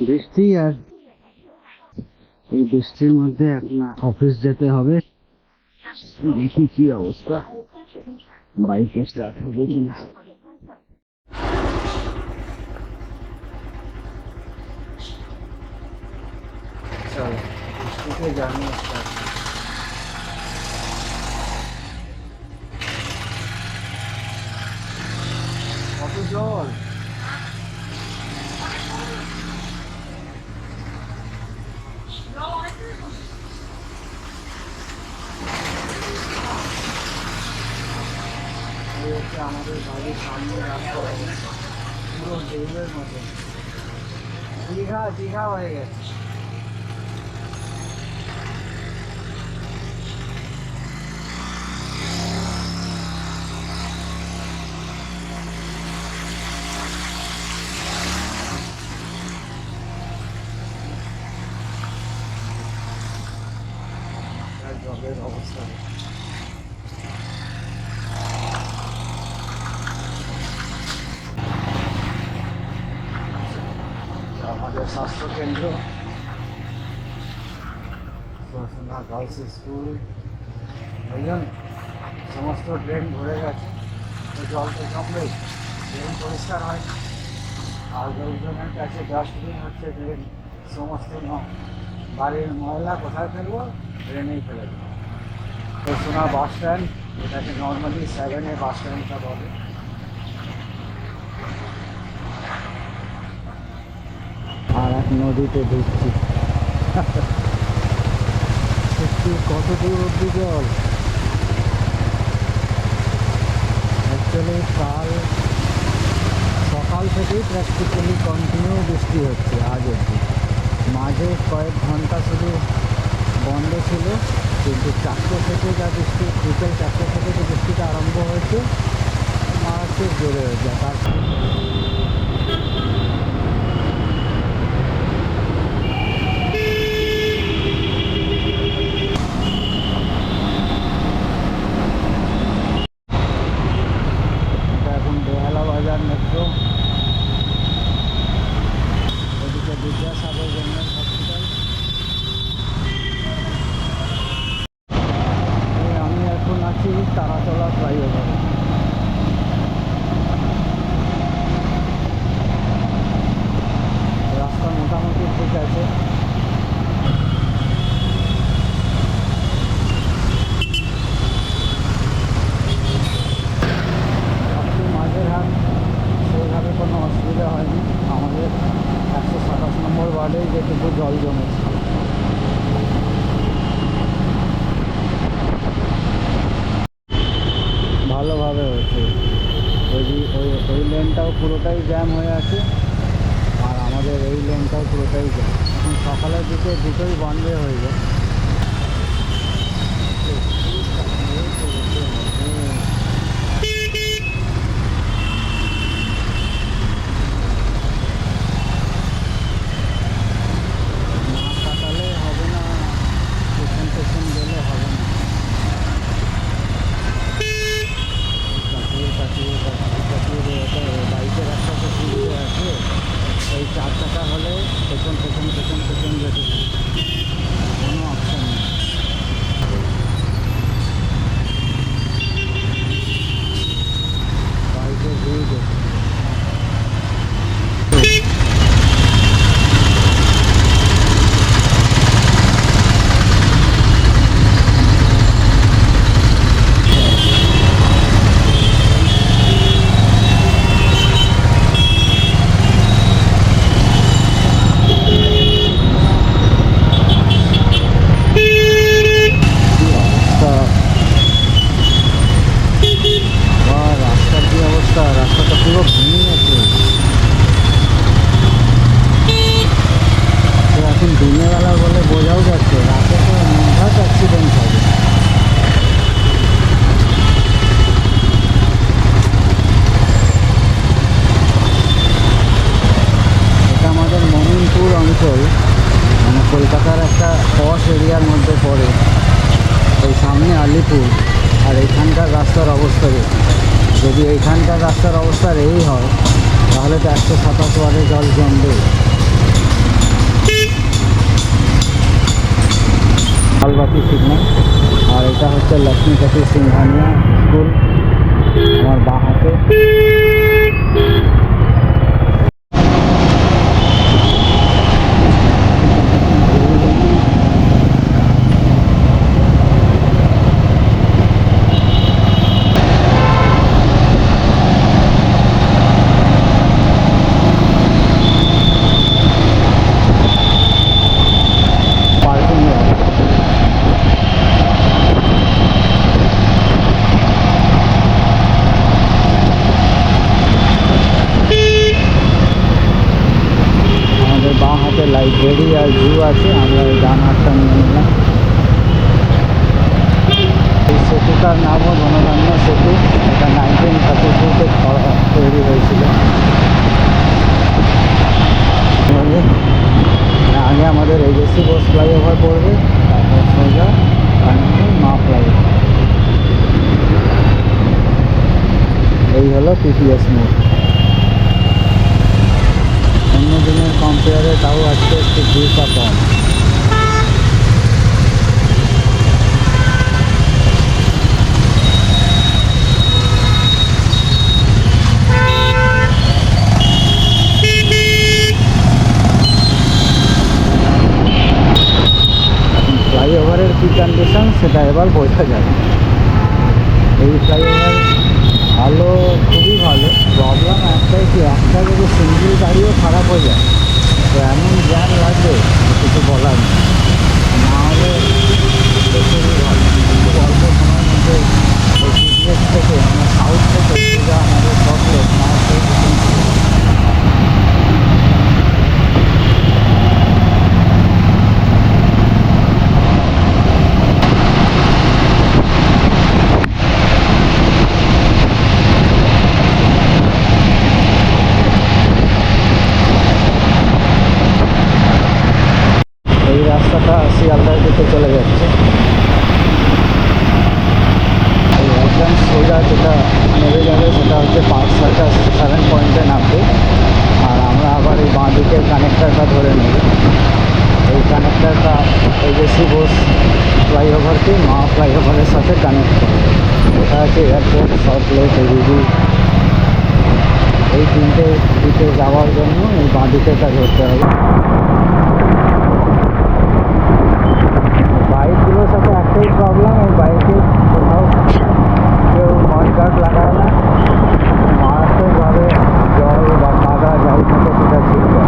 বৃষ্টি, আর এই বৃষ্টির মধ্যে এখন অফিস যেতে হবে। দেখি কি অবস্থা, বাইকে স্টার্ট হবে কিনা। চল বৃষ্টিতে জার্নি স্টার্ট। কত জল! এই হচ্ছে আমাদের বাড়ির সামনে রাস্তা, পুরো ঢেউয়ের মতো। দীঘা দীঘা হয়ে গেছে। জলের অবস্থা আমাদের স্বাস্থ্যকেন্দ্র, গার্লস স্কুল, ওই জন্য সমস্ত ড্রেন ভরে গেছে। জল তো জমলেই ড্রেন পরিষ্কার হয়, আর লোকজনের কাছে ডাস্টবিন হচ্ছে ড্রেন। সমস্ত বাড়ির ময়লা কোথায় ফেলবো? ড্রেনেই ফেলে দেবো। তো সোনা বাস স্ট্যান্ড, এটাকে নর্মালি 7-এ বাস স্ট্যান্ডটা বলে। আর এক নদীতে ঢুকছি। সত্যি কত দূর অব্দি জল! অ্যাকচুয়ালি সকাল থেকেই প্র্যাকটিক্যালি কন্টিনিউ বৃষ্টি হচ্ছে আজ অব্দি। মাঝে কয়েক ঘন্টা শুধু বন্ধ ছিল, কিন্তু 4টে থেকে যা বৃষ্টি, বিকেল 4টে থেকে যে বৃষ্টিটা আরম্ভ হয়েছে, মারাত্মক জোরে হয়ে যায়। তার এখন বেহালা বাজার মেট্রো, ওদিকে বিদ্যাসাগর জেনারেল হসপিটাল। আমি এখন আছি তারাতলা ফ্লাইওভারে। রাস্তা মোটামুটি ঠিক আছে। আপনি মাঝের হাট সেইভাবে কোনো অসুবিধা হয়নি। আমাদের 127 নম্বর ওয়ার্ডেই যেটুকু জল জমেছে। ভালোভাবে হয়েছে। ওই লেনটাও পুরোটাই জ্যাম হয়ে আছে, আর আমাদের এই লেনটাও পুরোটাই জ্যাম। এখন সকালের দিকে দুটোই বন্ধ হয়ে যায়। না কাটালে হবে না, পেছন গেলে হবে না। কাটিয়ে বাইকের একটা তো সুবিধে আছে, এই 4 চাকা হলে পেছন যেতে কোনো অপশান নেই। বাইকের ভিউ দেখে রাস্তাটা পুরো ভেঙে গেছে। তো এখন দিনের বেলা বলে বোঝাও যাচ্ছে, রাতে তো নির্ঘাত অ্যাক্সিডেন্ট হবে। এটা আমাদের মমিনপুর অঞ্চল, মানে কলকাতার একটা পশ এরিয়ার মধ্যে পড়ে। ওই সামনে আলিপুর, আর এইখানকার রাস্তার অবস্থা দেখি। যদি এইখানকার রাস্তার অবস্থা এই হয়, তাহলে তো 127 ওয়ার্ডে জল জমবে। লাল বাতি সিগন্যাল। আর এটা হচ্ছে লক্ষ্মীপতি সিংহানিয়া স্কুল আমার বাঁ হাতে। লাইব্রেরি আর জু আছে, আমরা ডান হাতটা নিয়ে নিলাম। এই সেতুটার নামও ধনধান্য সেতু। এটা 1932-তে তৈরি হয়েছিল। আগে আমাদের এজেসি বোস ফ্লাইওভার পড়বে, তারপর সোজা মা ফ্লাইওভার। এই হলো পিপিএস মোড়। অন্য দিনের কম্পেয়ারে তাও আজকে একটু ভিড়টা কম। ফ্লাইওভারের কী কন্ডিশন সেটা এবার বোঝা যাবে। এই ফ্লাইওভার ভালো, খুবই ভালো। প্রবলেম একটাই কি, একটা যদি সিঙ্গেল গাড়িও খারাপ হয়ে যায় তো এমন জ্যাম লাগবে কিছু বলার নেই। না হলে খুবই ভালো। খুব অল্প সময়ের মধ্যে ওই পিপিএস থেকে মানে সাউথ থেকে সোজা আমাদের শর্টলেট শিয়ালদার দিকে চলে যাচ্ছে। একদম সোজা যেটা নেমে যাবে সেটা হচ্ছে পার্ক সার্কাস 7 পয়েন্টে নামবে। আর আমরা আবার এই বাঁ দিকের কানেক্টারটা ধরে নেব। এই কানেক্টারটা এজেসি বোস ফ্লাইওভারকে মা ফ্লাইওভারের সাথে কানেক্ট করে। এটা হচ্ছে এয়ারপোর্ট, সল্টলেক, রুবি। এই তিনটে দিকে যাওয়ার জন্য এই বাঁ দিকেটা ধরতে হবে। বাইকগুলোর সাথে একটাই প্রবলেম, এই বাইকে কোথাও কেউ মডগার্ড লাগায় না। মারাত্মকভাবে জল বা কাদা যাই থাকে সেটা ছিটকে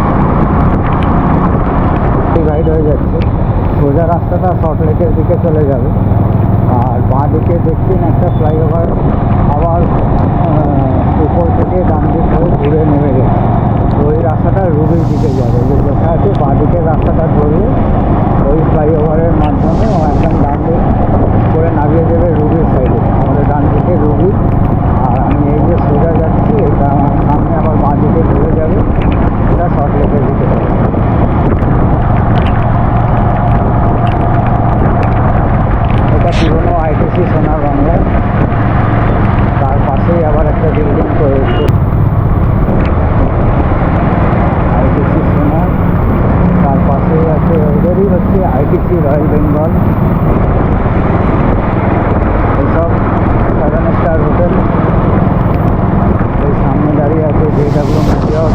গাইড হয়ে যাচ্ছে। সোজা রাস্তাটা সল্টলেকের দিকে চলে যাবে। আর বাঁ দিকে দেখছেন একটা ফ্লাইওভার আবার উপর থেকে ডান দিক হয়ে ঘুরে নেমে যাবে। তো ওই রাস্তাটা রুবির দিকে যাবে। যে লেখা আছে বাঁ দিকের রাস্তাটা ধরলে ওই ফ্লাইওভারের মাধ্যমে ও একদম ডান দিক করে নামিয়ে দেবে রুবির সাইডে। আমাদের ডান দিকে রুবি। আর আমি এই যে সোজা যাচ্ছি, এটা আমার সামনে আবার বাঁ দিকে ঘুরে যাবে, এটা সল্টলেকের দিকে যাবে। এটা পুরোনো আইটিসি সোনার বাংলা। তার পাশেই আবার একটা বিল্ডিং করেছে আইটিসি সোনার। তার পাশেই আছে ওদেরই হচ্ছে আইটিসি রয়্যাল বেঙ্গল। এইসব 7 স্টার হোটেল। এই সামনে দাঁড়িয়ে আছে JW ম্যারিয়ট।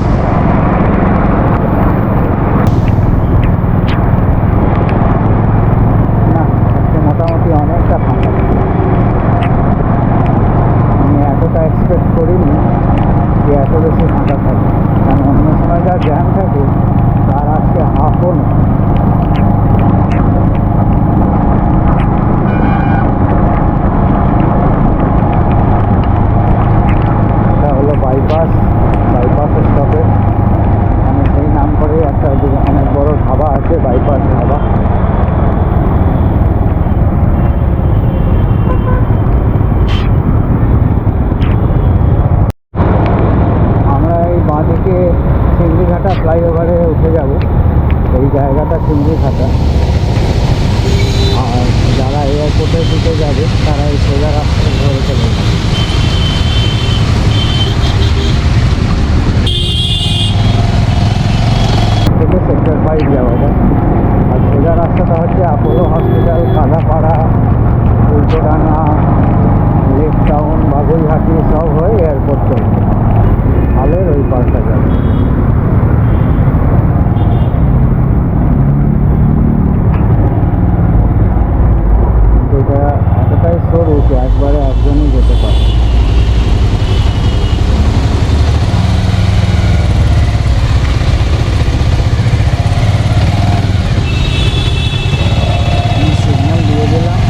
না, আজকে মোটামুটি অনেকটা ফাঁকা। আমি এতটা এক্সপেক্ট করিনি যে এত বেশি ফাঁকা থাকে, কারণ অন্য সময় যা জ্যাম থাকে তার আজকে হাফও না। এটা হলো বাইপাস স্টপেজ। মানে সেই নাম করে একটা অনেক বড় ধাবা আছে, বাইপাস ধাবা। আমরা এই বাঁ দিকে চিংড়িঘাটা ফ্লাইওভারে উঠে যাব। এই জায়গাটা চিংড়িঘাটা। আর যারা এয়ারপোর্টের দিকে যাবে তারা এই সোজা রাস্তা ধরে চলে যাবে। থেকে সেক্টর 5 যাওয়া যায়। আর সোজা রাস্তাটা হচ্ছে Apollo hospital, Kadapara, Ultadanga, lake town, Baguiati সব হয়ে এয়ারপোর্ট চলবে। খালের ওই পাশটা যাবে। এটা এতটাই সরু যে একবারে একজনই যেতে পারে। সিগন্যাল দিয়ে দিলাম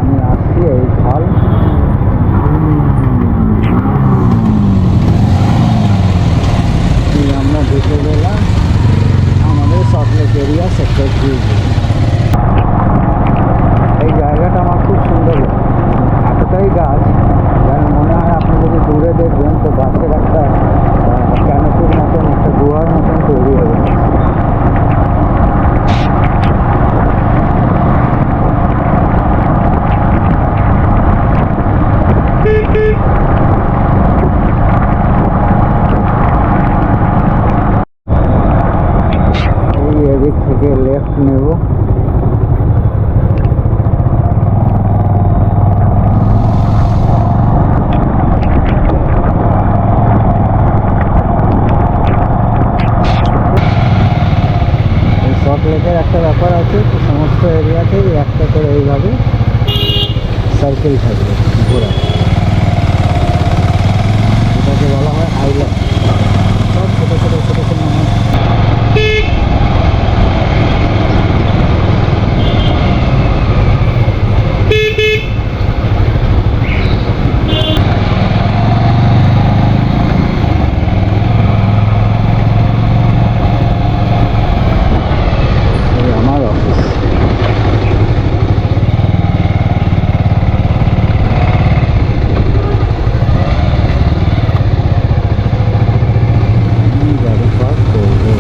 আমি আসছি এই খাল। আমরা ঢুকে গেলাম আমাদের সল্টলেক এরিয়া সেক্টর 3। এই জায়গাটা আমার খুব সুন্দর লাগে, এতটাই গাছ যেন মনে হয় আপনি যদি দূরে দেখবেন তো গাছের একটা ক্যানোপির মতন, একটা গুহার মতন তৈরি হয়ে যাচ্ছে। এই এদিক থেকে লেফট নেব। সল্টলেকের একটা ব্যাপার আছে, সমস্ত এরিয়াতেই একটা করে এইভাবে সার্কেল থাকবে ঘোরা, এটাকে বলা হয় আইল্যান্ড। সব ছোটো ছোটো ছোটো ছোটো আমার অফিস। গাড়ি পার্ক করবো।